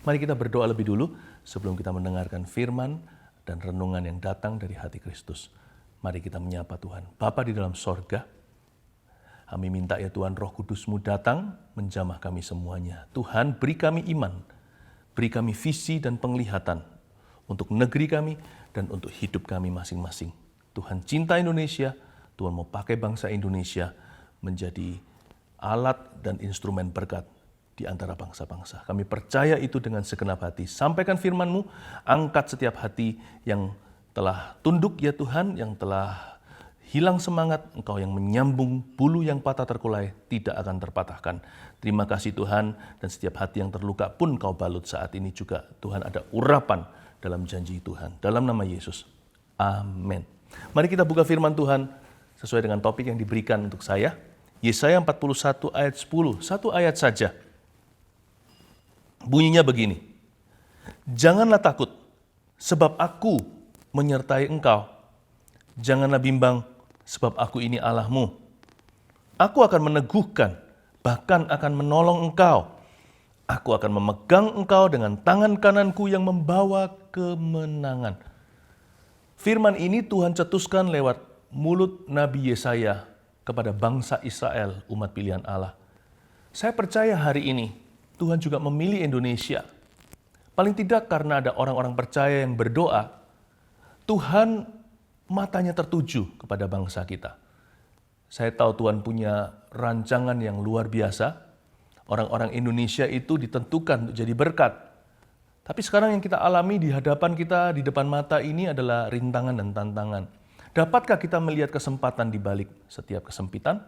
Mari kita berdoa lebih dulu sebelum kita mendengarkan firman dan renungan yang datang dari hati Kristus. Mari kita menyapa Tuhan. Bapa di dalam sorga, kami minta ya Tuhan Roh Kudus-Mu datang menjamah kami semuanya. Tuhan beri kami iman, beri kami visi dan penglihatan untuk negeri kami dan untuk hidup kami masing-masing. Tuhan cinta Indonesia, Tuhan mau pakai bangsa Indonesia menjadi alat dan instrumen berkat di antara bangsa-bangsa. Kami percaya itu dengan segenap hati. Sampaikan firman-Mu, angkat setiap hati yang telah tunduk ya Tuhan, yang telah hilang semangat, Engkau yang menyambung bulu yang patah terkulai tidak akan terpatahkan. Terima kasih Tuhan, dan setiap hati yang terluka pun Kau balut saat ini juga. Tuhan ada urapan dalam janji Tuhan. Dalam nama Yesus. Amin. Mari kita buka firman Tuhan sesuai dengan topik yang diberikan untuk saya. Yesaya 41 ayat 10, satu ayat saja. Bunyinya begini, janganlah takut, sebab aku menyertai engkau. Janganlah bimbang, sebab aku ini Allahmu. Aku akan meneguhkan, bahkan akan menolong engkau. Aku akan memegang engkau dengan tangan kananku yang membawa kemenangan. Firman ini Tuhan cetuskan lewat mulut Nabi Yesaya kepada bangsa Israel, umat pilihan Allah. Saya percaya hari ini Tuhan juga memilih Indonesia. Paling tidak karena ada orang-orang percaya yang berdoa, Tuhan matanya tertuju kepada bangsa kita. Saya tahu Tuhan punya rancangan yang luar biasa. Orang-orang Indonesia itu ditentukan untuk jadi berkat. Tapi sekarang yang kita alami di hadapan kita, di depan mata ini adalah rintangan dan tantangan. Dapatkah kita melihat kesempatan di balik setiap kesempitan?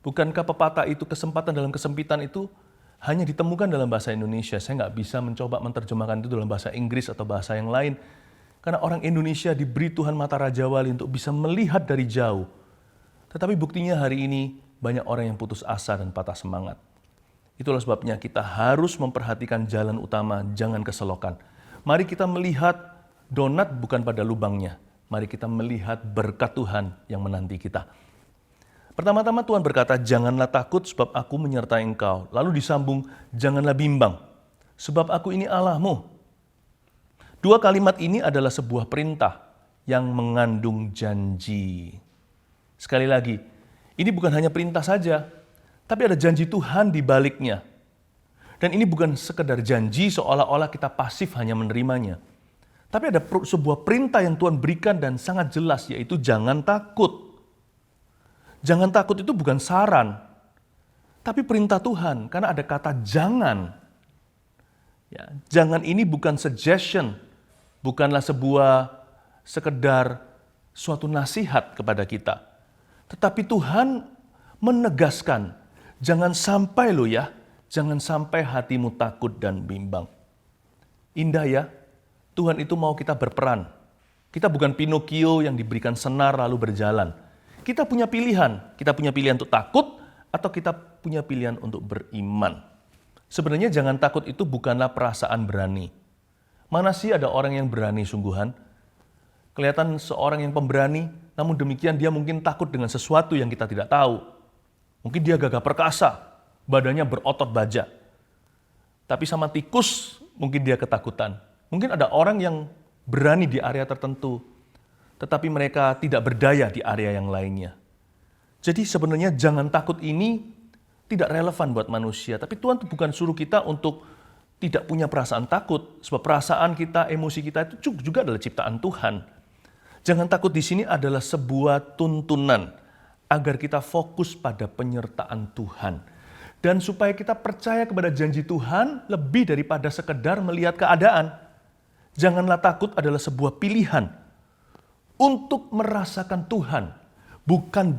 Bukankah pepatah itu, kesempatan dalam kesempitan itu hanya ditemukan dalam bahasa Indonesia? Saya nggak bisa mencoba menerjemahkan itu dalam bahasa Inggris atau bahasa yang lain. Karena orang Indonesia diberi Tuhan mata Raja Wali untuk bisa melihat dari jauh. Tetapi buktinya hari ini banyak orang yang putus asa dan patah semangat. Itulah sebabnya kita harus memperhatikan jalan utama, jangan keselokan. Mari kita melihat donat bukan pada lubangnya. Mari kita melihat berkat Tuhan yang menanti kita. Pertama-tama Tuhan berkata, janganlah takut sebab aku menyertai engkau. Lalu disambung, janganlah bimbang sebab aku ini Allahmu. Dua kalimat ini adalah sebuah perintah yang mengandung janji. Sekali lagi, ini bukan hanya perintah saja, tapi ada janji Tuhan di baliknya. Dan ini bukan sekedar janji seolah-olah kita pasif hanya menerimanya. Tapi ada sebuah perintah yang Tuhan berikan dan sangat jelas, yaitu jangan takut. Jangan takut itu bukan saran, tapi perintah Tuhan, karena ada kata jangan. Ya, jangan ini bukan suggestion, bukanlah sebuah sekedar suatu nasihat kepada kita. Tetapi Tuhan menegaskan, jangan sampai lo ya, jangan sampai hatimu takut dan bimbang. Indah ya, Tuhan itu mau kita berperan. Kita bukan Pinocchio yang diberikan senar lalu berjalan. Kita punya pilihan untuk takut atau kita punya pilihan untuk beriman. Sebenarnya jangan takut itu bukanlah perasaan berani. Mana sih ada orang yang berani sungguhan? Kelihatan seorang yang pemberani, namun demikian dia mungkin takut dengan sesuatu yang kita tidak tahu. Mungkin dia gagah perkasa, badannya berotot baja. Tapi sama tikus mungkin dia ketakutan. Mungkin ada orang yang berani di area tertentu, tetapi mereka tidak berdaya di area yang lainnya. Jadi sebenarnya jangan takut ini tidak relevan buat manusia. Tapi Tuhan bukan suruh kita untuk tidak punya perasaan takut. Sebab perasaan kita, emosi kita itu juga adalah ciptaan Tuhan. Jangan takut di sini adalah sebuah tuntunan agar kita fokus pada penyertaan Tuhan. Dan supaya kita percaya kepada janji Tuhan lebih daripada sekedar melihat keadaan. Janganlah takut adalah sebuah pilihan untuk merasakan Tuhan, bukan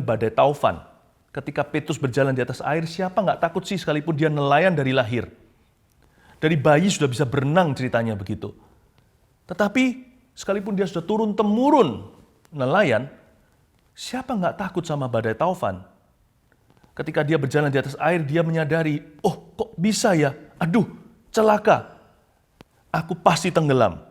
badai taufan. Ketika Petrus berjalan di atas air, siapa nggak takut sih sekalipun dia nelayan dari lahir. Dari bayi sudah bisa berenang ceritanya begitu. Tetapi sekalipun dia sudah turun-temurun nelayan, siapa nggak takut sama badai taufan? Ketika dia berjalan di atas air, dia menyadari, oh kok bisa ya? Aduh, celaka. Aku pasti tenggelam.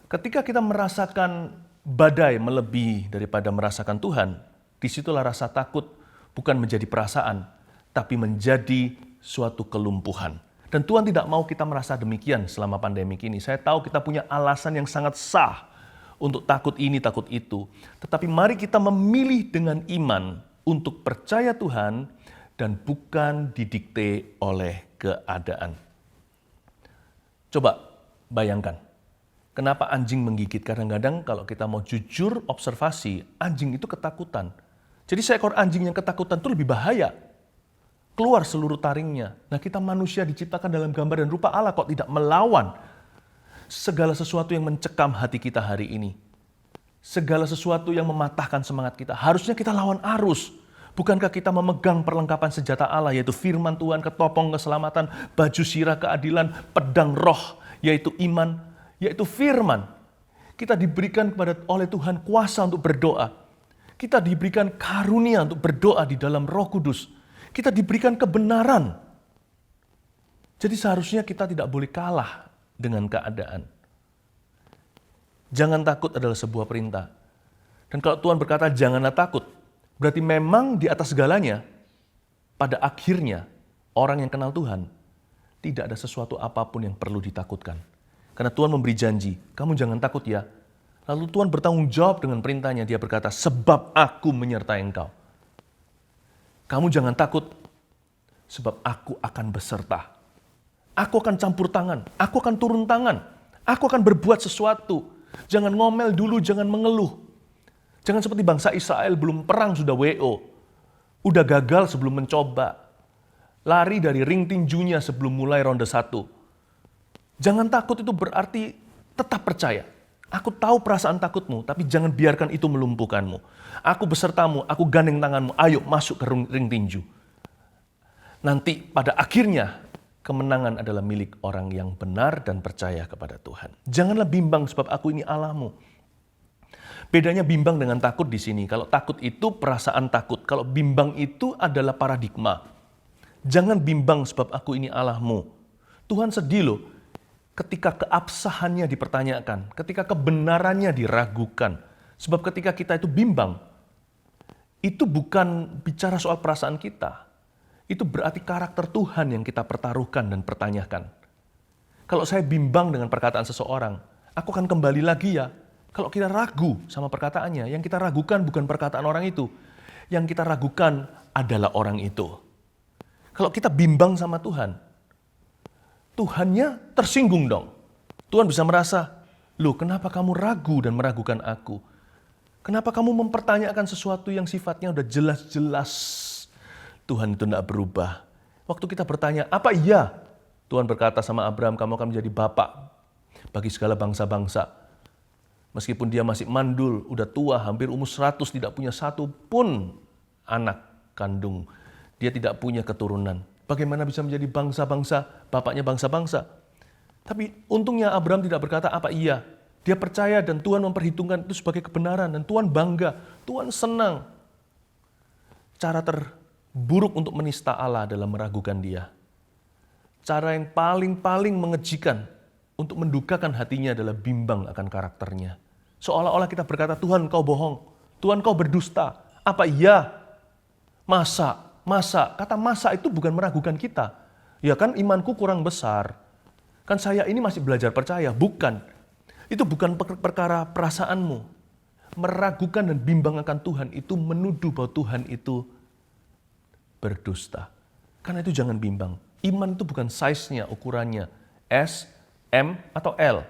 Ketika kita merasakan badai melebihi daripada merasakan Tuhan, disitulah rasa takut bukan menjadi perasaan, tapi menjadi suatu kelumpuhan. Dan Tuhan tidak mau kita merasa demikian selama pandemik ini. Saya tahu kita punya alasan yang sangat sah untuk takut ini, takut itu. Tetapi mari kita memilih dengan iman untuk percaya Tuhan dan bukan didikte oleh keadaan. Coba bayangkan, kenapa anjing menggigit? Kadang-kadang kalau kita mau jujur observasi, anjing itu ketakutan. Jadi seekor anjing yang ketakutan itu lebih bahaya. Keluar seluruh taringnya. Nah, kita manusia diciptakan dalam gambar dan rupa Allah kok tidak melawan segala sesuatu yang mencekam hati kita hari ini. Segala sesuatu yang mematahkan semangat kita. Harusnya kita lawan arus. Bukankah kita memegang perlengkapan senjata Allah, yaitu firman Tuhan, ketopong keselamatan, baju sirah keadilan, pedang roh, yaitu iman, yaitu firman. Kita diberikan oleh Tuhan kuasa untuk berdoa. Kita diberikan karunia untuk berdoa di dalam Roh Kudus. Kita diberikan kebenaran. Jadi seharusnya kita tidak boleh kalah dengan keadaan. Jangan takut adalah sebuah perintah. Dan kalau Tuhan berkata janganlah takut, berarti memang di atas segalanya, pada akhirnya orang yang kenal Tuhan, tidak ada sesuatu apapun yang perlu ditakutkan. Karena Tuhan memberi janji, kamu jangan takut ya. Lalu Tuhan bertanggung jawab dengan perintahnya, dia berkata, sebab aku menyertai engkau. Kamu jangan takut, sebab aku akan beserta. Aku akan campur tangan, aku akan turun tangan, aku akan berbuat sesuatu. Jangan ngomel dulu, jangan mengeluh. Jangan seperti bangsa Israel belum perang sudah WO. Udah gagal sebelum mencoba. Lari dari ring tinjunya sebelum mulai ronde 1. Jangan takut itu berarti tetap percaya. Aku tahu perasaan takutmu, tapi jangan biarkan itu melumpuhkanmu. Aku besertamu, aku gandeng tanganmu, ayo masuk ke ring tinju. Nanti pada akhirnya, kemenangan adalah milik orang yang benar dan percaya kepada Tuhan. Janganlah bimbang sebab aku ini Allahmu. Bedanya bimbang dengan takut di sini. Kalau takut itu perasaan takut. Kalau bimbang itu adalah paradigma. Jangan bimbang sebab aku ini Allahmu. Tuhan sedih loh ketika keabsahannya dipertanyakan, ketika kebenarannya diragukan. Sebab ketika kita itu bimbang, itu bukan bicara soal perasaan kita. Itu berarti karakter Tuhan yang kita pertaruhkan dan pertanyakan. Kalau saya bimbang dengan perkataan seseorang, aku akan kembali lagi ya. Kalau kita ragu sama perkataannya, yang kita ragukan bukan perkataan orang itu. Yang kita ragukan adalah orang itu. Kalau kita bimbang sama Tuhan, Tuhannya tersinggung dong. Tuhan bisa merasa, loh kenapa kamu ragu dan meragukan aku? Kenapa kamu mempertanyakan sesuatu yang sifatnya udah jelas-jelas? Tuhan itu tidak berubah. Waktu kita bertanya, apa iya? Tuhan berkata sama Abraham, kamu akan menjadi bapak bagi segala bangsa-bangsa. Meskipun dia masih mandul, udah tua, hampir umur 100, tidak punya satu pun anak kandung. Dia tidak punya keturunan. Bagaimana bisa menjadi bangsa-bangsa, bapaknya bangsa-bangsa? Tapi untungnya Abraham tidak berkata apa iya. Dia percaya dan Tuhan memperhitungkan itu sebagai kebenaran. Dan Tuhan bangga, Tuhan senang. Cara terburuk untuk menista Allah adalah meragukan dia. Cara yang paling mengejikan untuk mendukakan hatinya adalah bimbang akan karakternya. Seolah-olah kita berkata, Tuhan kau bohong, Tuhan kau berdusta. Apa iya? Masa? Kata masa itu bukan meragukan kita. Ya kan imanku kurang besar. Kan saya ini masih belajar percaya. Bukan. Itu bukan perkara perasaanmu. Meragukan dan bimbang akan Tuhan itu menuduh bahwa Tuhan itu berdusta. Karena itu jangan bimbang. Iman itu bukan size-nya, ukurannya. S, M, atau L.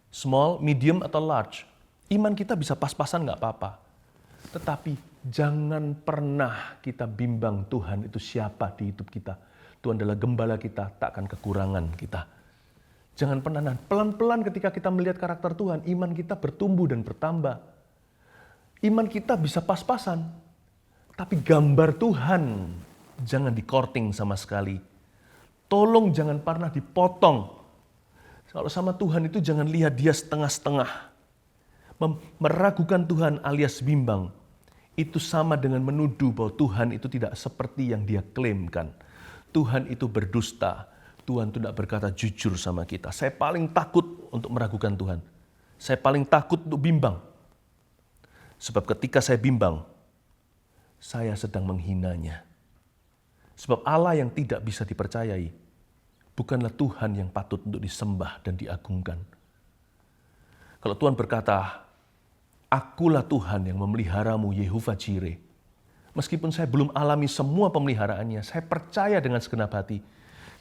Small, medium, atau large. Iman kita bisa pas-pasan nggak apa-apa. Tetapi jangan pernah kita bimbang Tuhan itu siapa di hidup kita. Tuhan adalah gembala kita, tak akan kekurangan kita. Jangan pernah, pelan-pelan ketika kita melihat karakter Tuhan, iman kita bertumbuh dan bertambah. Iman kita bisa pas-pasan. Tapi gambar Tuhan jangan dikorting sama sekali. Tolong jangan pernah dipotong. Kalau sama Tuhan itu jangan lihat dia setengah-setengah. Meragukan Tuhan alias bimbang. Itu sama dengan menuduh bahwa Tuhan itu tidak seperti yang dia klaimkan. Tuhan itu berdusta. Tuhan itu tidak berkata jujur sama kita. Saya paling takut untuk meragukan Tuhan. Saya paling takut untuk bimbang. Sebab ketika saya bimbang, saya sedang menghinanya. Sebab Allah yang tidak bisa dipercayai bukanlah Tuhan yang patut untuk disembah dan diagungkan. Kalau Tuhan berkata, akulah Tuhan yang memeliharamu, Yehovah Jireh. Meskipun saya belum alami semua pemeliharaannya, saya percaya dengan segenap hati.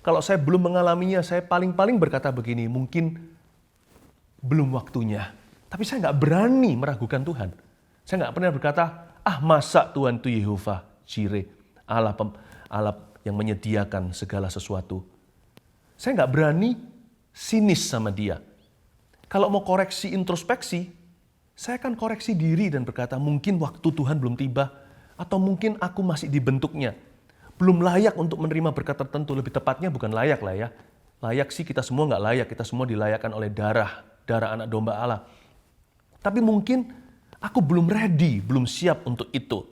Kalau saya belum mengalaminya, saya paling-paling berkata begini, mungkin belum waktunya. Tapi saya nggak berani meragukan Tuhan. Saya nggak pernah berkata, masa Tuhan itu Yehovah Jireh, Allah yang menyediakan segala sesuatu. Saya nggak berani sinis sama dia. Kalau mau koreksi introspeksi, saya akan koreksi diri dan berkata, mungkin waktu Tuhan belum tiba, atau mungkin aku masih dibentuknya. Belum layak untuk menerima berkat tertentu. Lebih tepatnya bukan layak lah ya. Layak sih kita semua nggak layak. Kita semua dilayakkan oleh darah anak domba Allah. Tapi mungkin aku belum ready, belum siap untuk itu.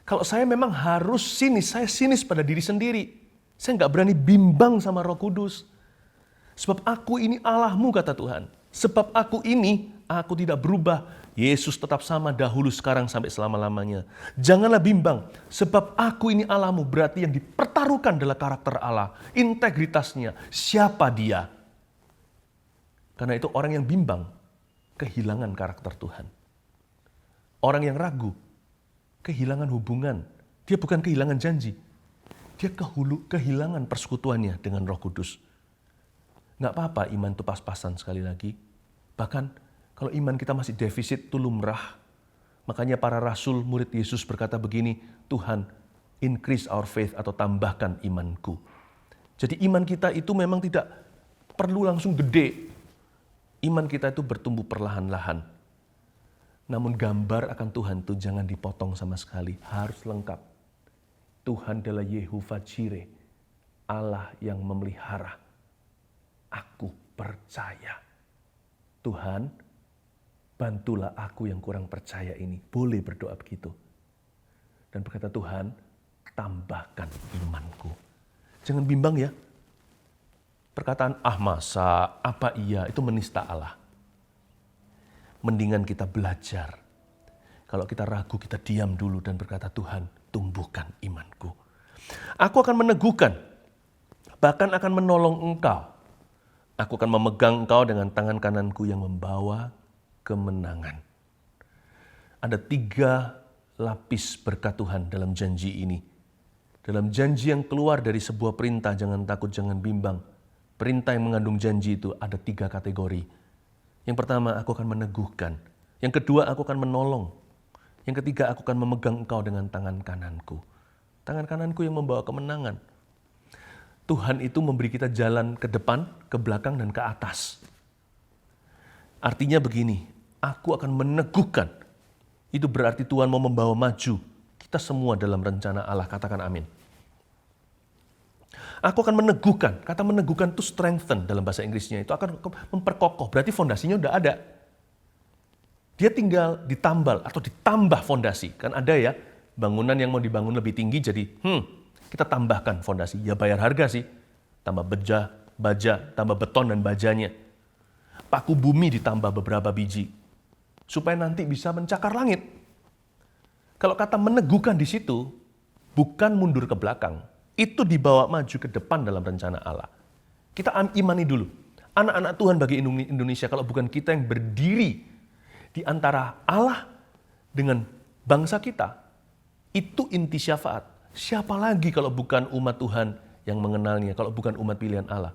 Kalau saya memang harus sinis, saya sinis pada diri sendiri. Saya nggak berani bimbang sama Roh Kudus. Sebab aku ini Allahmu, kata Tuhan. Sebab aku ini, aku tidak berubah. Yesus tetap sama dahulu, sekarang, sampai selama-lamanya. Janganlah bimbang, sebab aku ini Allahmu, berarti yang dipertaruhkan adalah karakter Allah, integritasnya, siapa dia. Karena itu orang yang bimbang, kehilangan karakter Tuhan. Orang yang ragu, kehilangan hubungan. Dia bukan kehilangan janji, dia kehilangan persekutuannya dengan Roh Kudus. Nggak apa-apa iman itu pas-pasan sekali lagi. Bahkan kalau iman kita masih defisit, itu lumrah. Makanya para rasul, murid Yesus berkata begini, Tuhan, increase our faith atau tambahkan imanku. Jadi iman kita itu memang tidak perlu langsung gede. Iman kita itu bertumbuh perlahan-lahan. Namun gambar akan Tuhan itu jangan dipotong sama sekali, harus lengkap. Tuhan adalah Yehovah Jireh, Allah yang memelihara. Aku percaya. Tuhan, bantulah aku yang kurang percaya ini. Boleh berdoa begitu. Dan berkata, Tuhan, tambahkan imanku. Jangan bimbang ya. Perkataan, masa, apa iya, itu menista Allah. Mendingan kita belajar. Kalau kita ragu, kita diam dulu dan berkata, Tuhan, tumbuhkan imanku. Aku akan meneguhkan, bahkan akan menolong engkau. Aku akan memegang engkau dengan tangan kananku yang membawa kemenangan. Ada 3 lapis berkat Tuhan dalam janji ini. Dalam janji yang keluar dari sebuah perintah, jangan takut, jangan bimbang. Perintah yang mengandung janji itu ada 3 kategori. Yang pertama, aku akan meneguhkan. Yang kedua, aku akan menolong. Yang ketiga, aku akan memegang engkau dengan tangan kananku. Tangan kananku yang membawa kemenangan. Tuhan itu memberi kita jalan ke depan, ke belakang, dan ke atas. Artinya begini, aku akan meneguhkan. Itu berarti Tuhan mau membawa maju kita semua dalam rencana Allah. Katakan amin. Aku akan meneguhkan. Kata meneguhkan itu strengthen dalam bahasa Inggrisnya. Itu akan memperkokoh. Berarti fondasinya udah ada. Dia tinggal ditambal atau ditambah fondasi. Kan ada ya, bangunan yang mau dibangun lebih tinggi jadi kita tambahkan fondasi. Ya bayar harga sih. Tambah baja, tambah beton dan bajanya. Paku bumi ditambah beberapa biji. Supaya nanti bisa mencakar langit. Kalau kata meneguhkan di situ, bukan mundur ke belakang. Itu dibawa maju ke depan dalam rencana Allah. Kita imani dulu. Anak-anak Tuhan bagi Indonesia, kalau bukan kita yang berdiri di antara Allah dengan bangsa kita, itu inti syafaat. Siapa lagi kalau bukan umat Tuhan yang mengenalnya, kalau bukan umat pilihan Allah.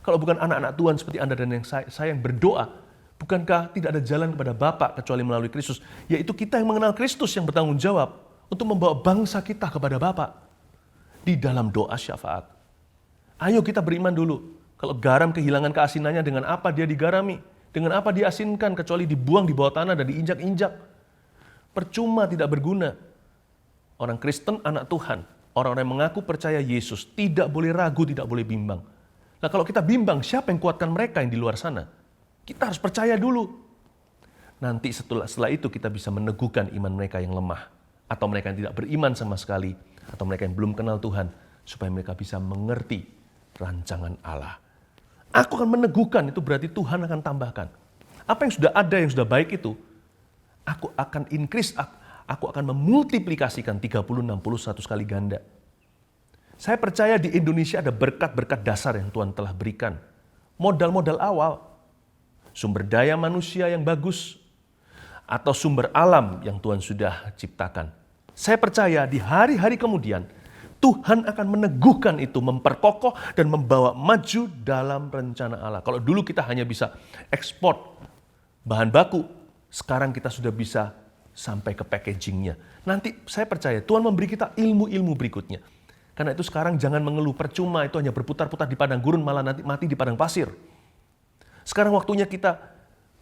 Kalau bukan anak-anak Tuhan seperti Anda dan yang saya yang berdoa, bukankah tidak ada jalan kepada Bapa kecuali melalui Kristus? Yaitu kita yang mengenal Kristus yang bertanggung jawab untuk membawa bangsa kita kepada Bapa. Di dalam doa syafaat. Ayo kita beriman dulu. Kalau garam kehilangan keasinannya, dengan apa dia digarami? Dengan apa diasinkan kecuali dibuang di bawah tanah dan diinjak-injak? Percuma, tidak berguna. Orang Kristen, anak Tuhan, orang-orang yang mengaku percaya Yesus, tidak boleh ragu, tidak boleh bimbang. Nah kalau kita bimbang, siapa yang kuatkan mereka yang di luar sana? Kita harus percaya dulu. Nanti setelah itu kita bisa meneguhkan iman mereka yang lemah. Atau mereka yang tidak beriman sama sekali. Atau mereka yang belum kenal Tuhan, supaya mereka bisa mengerti rancangan Allah. Aku akan meneguhkan, itu berarti Tuhan akan tambahkan. Apa yang sudah ada, yang sudah baik itu, aku akan increase, aku akan memultiplikasikan 30, 60, 100 kali ganda. Saya percaya di Indonesia ada berkat-berkat dasar yang Tuhan telah berikan. Modal-modal awal, sumber daya manusia yang bagus, atau sumber alam yang Tuhan sudah ciptakan. Saya percaya di hari-hari kemudian, Tuhan akan meneguhkan itu, memperkokoh dan membawa maju dalam rencana Allah. Kalau dulu kita hanya bisa ekspor bahan baku, sekarang kita sudah bisa sampai ke packagingnya. Nanti saya percaya Tuhan memberi kita ilmu-ilmu berikutnya. Karena itu sekarang jangan mengeluh percuma, itu hanya berputar-putar di padang gurun, malah nanti mati di padang pasir. Sekarang waktunya kita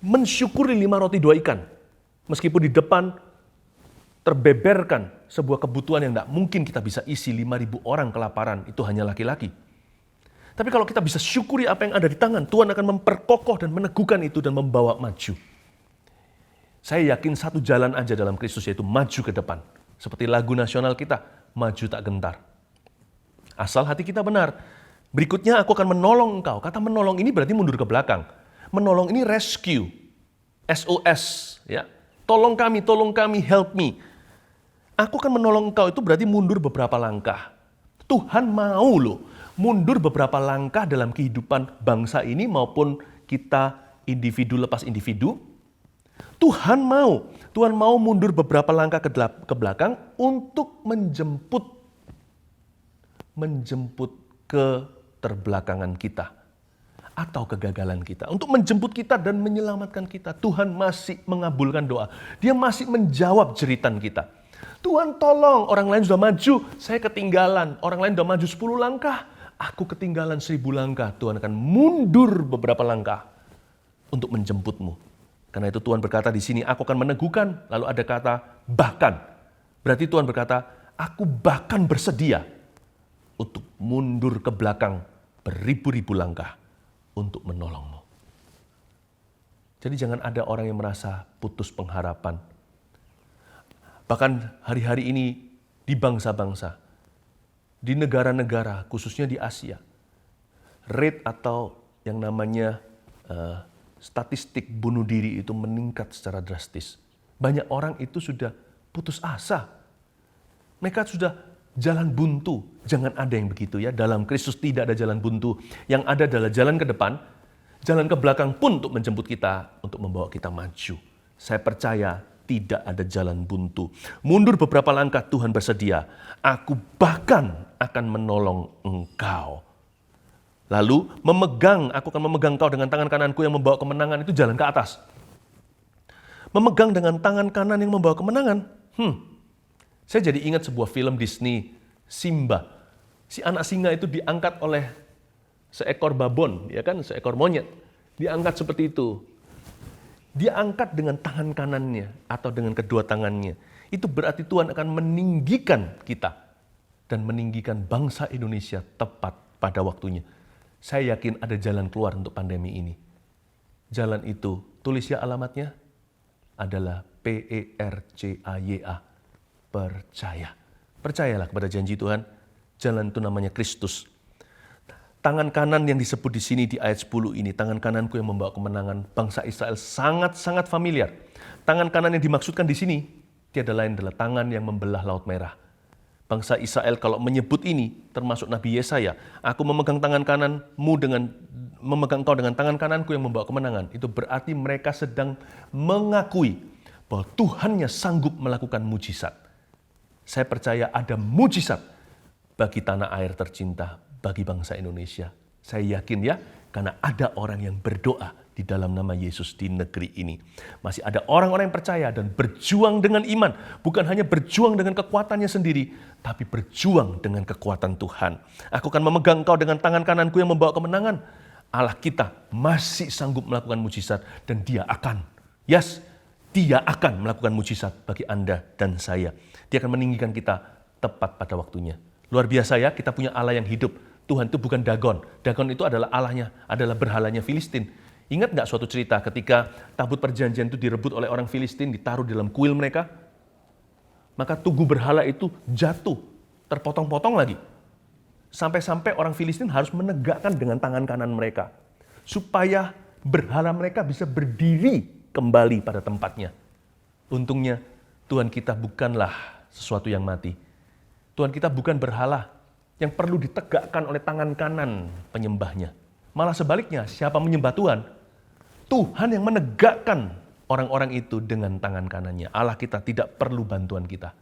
mensyukuri 5 roti 2 ikan. Meskipun di depan terbeberkan sebuah kebutuhan yang tidak mungkin kita bisa isi 5.000 orang kelaparan, itu hanya laki-laki. Tapi kalau kita bisa syukuri apa yang ada di tangan, Tuhan akan memperkokoh dan meneguhkan itu dan membawa maju. Saya yakin satu jalan aja dalam Kristus, yaitu maju ke depan. Seperti lagu nasional kita, maju tak gentar. Asal hati kita benar. Berikutnya aku akan menolong engkau. Kata menolong ini berarti mundur ke belakang. Menolong ini rescue. SOS. Ya. Tolong kami, help me. Aku akan menolong engkau itu berarti mundur beberapa langkah. Tuhan mau loh mundur beberapa langkah dalam kehidupan bangsa ini maupun kita individu lepas individu. Tuhan mau mundur beberapa langkah ke belakang untuk menjemput keterbelakangan kita atau kegagalan kita. Untuk menjemput kita dan menyelamatkan kita. Tuhan masih mengabulkan doa. Dia masih menjawab jeritan kita. Tuhan tolong, orang lain sudah maju, saya ketinggalan. Orang lain sudah maju 10 langkah, aku ketinggalan 1000 langkah. Tuhan akan mundur beberapa langkah untuk menjemputmu. Karena itu Tuhan berkata di sini, aku akan meneguhkan. Lalu ada kata bahkan. Berarti Tuhan berkata, aku bahkan bersedia untuk mundur ke belakang beribu-ribu langkah untuk menolongmu. Jadi jangan ada orang yang merasa putus pengharapan. Bahkan hari-hari ini di bangsa-bangsa, di negara-negara, khususnya di Asia, rate atau yang namanya statistik bunuh diri itu meningkat secara drastis. Banyak orang itu sudah putus asa. Mereka sudah jalan buntu. Jangan ada yang begitu ya. Dalam Kristus tidak ada jalan buntu. Yang ada adalah jalan ke depan, jalan ke belakang pun untuk menjemput kita, untuk membawa kita maju. Saya percaya tidak ada jalan buntu. Mundur beberapa langkah Tuhan bersedia. Aku bahkan akan menolong engkau. Lalu aku akan memegang kau dengan tangan kananku yang membawa kemenangan, itu jalan ke atas. Memegang dengan tangan kanan yang membawa kemenangan. Saya jadi ingat sebuah film Disney, Simba. Si anak singa itu diangkat oleh seekor babon, ya kan, seekor monyet. Diangkat seperti itu. Dia angkat dengan tangan kanannya atau dengan kedua tangannya. Itu berarti Tuhan akan meninggikan kita dan meninggikan bangsa Indonesia tepat pada waktunya. Saya yakin ada jalan keluar untuk pandemi ini. Jalan itu, tulis ya alamatnya, adalah PERCAYA, percaya. Percayalah kepada janji Tuhan, jalan itu namanya Kristus. Tangan kanan yang disebut di sini di ayat 10 ini, tangan kananku yang membawa kemenangan, bangsa Israel sangat-sangat familiar. Tangan kanan yang dimaksudkan di sini, tiada lain adalah tangan yang membelah Laut Merah. Bangsa Israel kalau menyebut ini, termasuk Nabi Yesaya, aku memegang tangan kananmu memegang kau dengan tangan kananku yang membawa kemenangan. Itu berarti mereka sedang mengakui bahwa Tuhannya sanggup melakukan mujizat. Saya percaya ada mujizat bagi tanah air tercinta, bagi bangsa Indonesia. Saya yakin ya, karena ada orang yang berdoa di dalam nama Yesus di negeri ini. Masih ada orang-orang yang percaya dan berjuang dengan iman. Bukan hanya berjuang dengan kekuatannya sendiri, tapi berjuang dengan kekuatan Tuhan. Aku akan memegang kau dengan tangan kananku yang membawa kemenangan. Allah kita masih sanggup melakukan mujizat dan Dia akan melakukan mujizat bagi Anda dan saya. Dia akan meninggikan kita tepat pada waktunya. Luar biasa ya, kita punya Allah yang hidup. Tuhan itu bukan Dagon. Dagon itu adalah Allahnya, adalah berhalanya Filistin. Ingat nggak suatu cerita ketika tabut perjanjian itu direbut oleh orang Filistin, ditaruh di dalam kuil mereka? Maka tugu berhala itu jatuh, terpotong-potong lagi. Sampai-sampai orang Filistin harus menegakkan dengan tangan kanan mereka. Supaya berhala mereka bisa berdiri kembali pada tempatnya. Untungnya Tuhan kita bukanlah sesuatu yang mati. Tuhan kita bukan berhala yang perlu ditegakkan oleh tangan kanan penyembahnya. Malah sebaliknya, siapa menyembah Tuhan? Tuhan yang menegakkan orang-orang itu dengan tangan kanannya. Allah kita tidak perlu bantuan kita.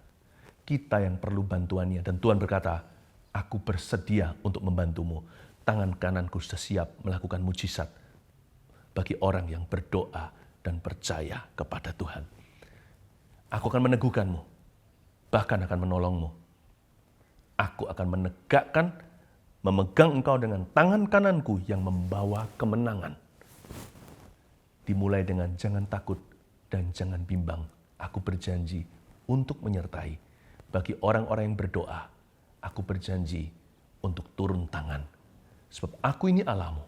Kita yang perlu bantuannya. Dan Tuhan berkata, aku bersedia untuk membantumu. Tangan kananku sudah siap melakukan mujizat bagi orang yang berdoa dan percaya kepada Tuhan. Aku akan meneguhkanmu, bahkan akan menolongmu. Aku akan menegakkan, memegang engkau dengan tangan kananku yang membawa kemenangan. Dimulai dengan jangan takut dan jangan bimbang. Aku berjanji untuk menyertai. Bagi orang-orang yang berdoa, aku berjanji untuk turun tangan. Sebab aku ini Allahmu.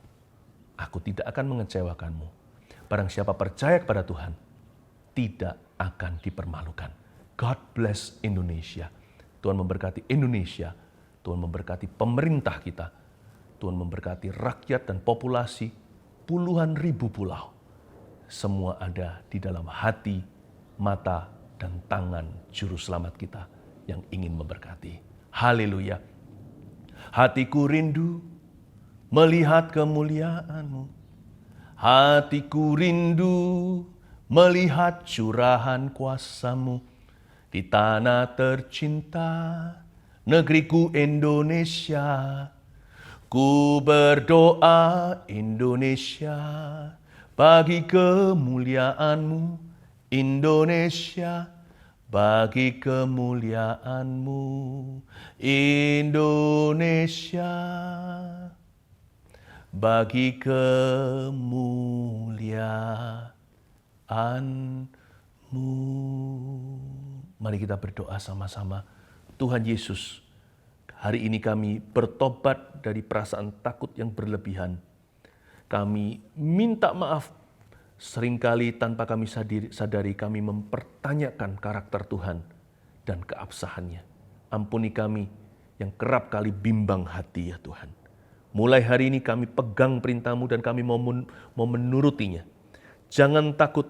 Aku tidak akan mengecewakanmu. Barang siapa percaya kepada Tuhan, tidak akan dipermalukan. God bless Indonesia. Tuhan memberkati Indonesia. Tuhan memberkati pemerintah kita. Tuhan memberkati rakyat dan populasi puluhan ribu pulau. Semua ada di dalam hati, mata, dan tangan juru selamat kita yang ingin memberkati. Haleluya. Hatiku rindu melihat kemuliaan-Mu. Hatiku rindu melihat curahan kuasa-Mu di tanah tercinta, negeriku Indonesia. Ku berdoa Indonesia, bagi kemuliaan-Mu, Indonesia, bagi kemuliaan-Mu, Indonesia, bagi kemuliaan-Mu. Mari kita berdoa sama-sama. Tuhan Yesus, hari ini kami bertobat dari perasaan takut yang berlebihan. Kami minta maaf seringkali tanpa kami sadari kami mempertanyakan karakter Tuhan dan keabsahannya. Ampuni kami yang kerap kali bimbang hati ya Tuhan. Mulai hari ini kami pegang perintah-Mu dan kami mau menurutinya. Jangan takut,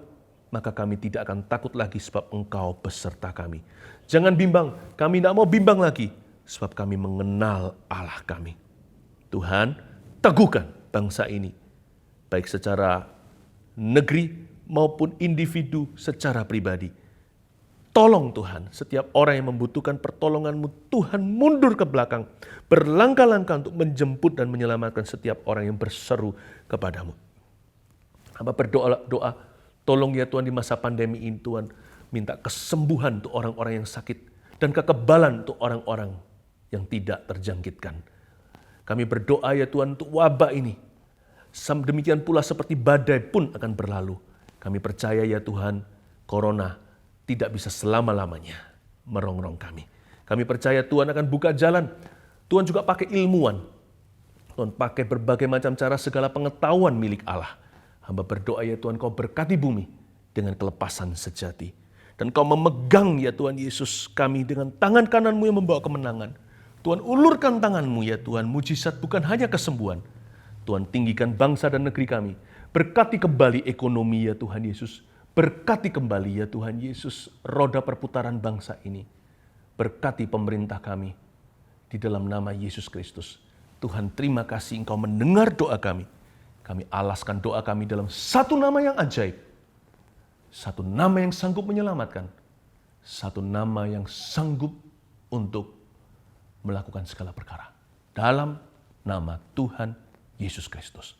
maka kami tidak akan takut lagi sebab Engkau beserta kami. Jangan bimbang, kami tidak mau bimbang lagi sebab kami mengenal Allah kami. Tuhan, teguhkan bangsa ini, baik secara negeri maupun individu secara pribadi. Tolong Tuhan, setiap orang yang membutuhkan pertolongan-Mu, Tuhan mundur ke belakang, berlangkah-langkah untuk menjemput dan menyelamatkan setiap orang yang berseru kepadamu. Hamba berdoa, tolong ya Tuhan di masa pandemi ini Tuhan, minta kesembuhan untuk orang-orang yang sakit dan kekebalan untuk orang-orang yang tidak terjangkitkan. Kami berdoa ya Tuhan untuk wabah ini. Demikian pula seperti badai pun akan berlalu. Kami percaya ya Tuhan, corona tidak bisa selama-lamanya merongrong kami. Kami percaya Tuhan akan buka jalan. Tuhan juga pakai ilmuwan. Tuhan pakai berbagai macam cara, segala pengetahuan milik Allah. Hamba berdoa ya Tuhan, Kau berkati bumi dengan kelepasan sejati. Dan Kau memegang ya Tuhan Yesus kami dengan tangan kanan-Mu yang membawa kemenangan. Tuhan ulurkan tangan-Mu ya Tuhan, mujizat bukan hanya kesembuhan. Tuhan tinggikan bangsa dan negeri kami. Berkati kembali ekonomi ya Tuhan Yesus. Berkati kembali ya Tuhan Yesus roda perputaran bangsa ini. Berkati pemerintah kami di dalam nama Yesus Kristus. Tuhan terima kasih Engkau mendengar doa kami. Kami alaskan doa kami dalam satu nama yang ajaib. Satu nama yang sanggup menyelamatkan. Satu nama yang sanggup untuk melakukan segala perkara. Dalam nama Tuhan Yesus Kristus.